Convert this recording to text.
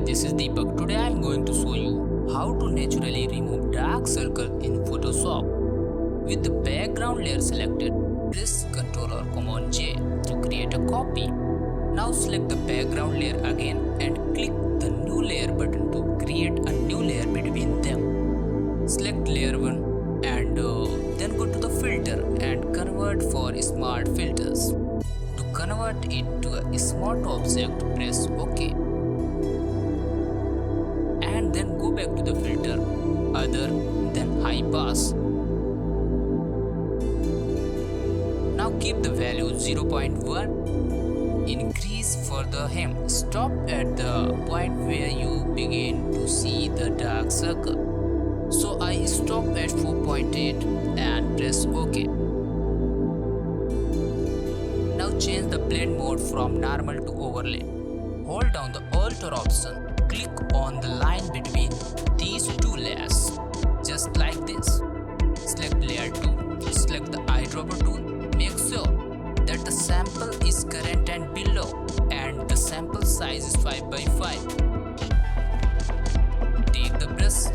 this is Deepak. Today I am going to show you how to naturally remove dark circle in Photoshop. With the background layer selected, press Ctrl or Command J to create a copy. Now select the background layer again and click the new layer button to create a new layer between them. Select layer 1 and then go to the filter and convert for smart filters. To convert it to a smart object, press OK. And then go back to the filter other than high pass. Now keep the value 0.1. Increase for the hem. Stop at the point where you begin to see the dark circle. So I stop at 4.8 and press OK. Now change the blend mode from normal to overlay. Hold down the alter option. Click on the line between these two layers, just like this. Select layer 2. Select the eyedropper tool. Make sure that the sample is current and below, and the sample size is 5 by 5. Take the brush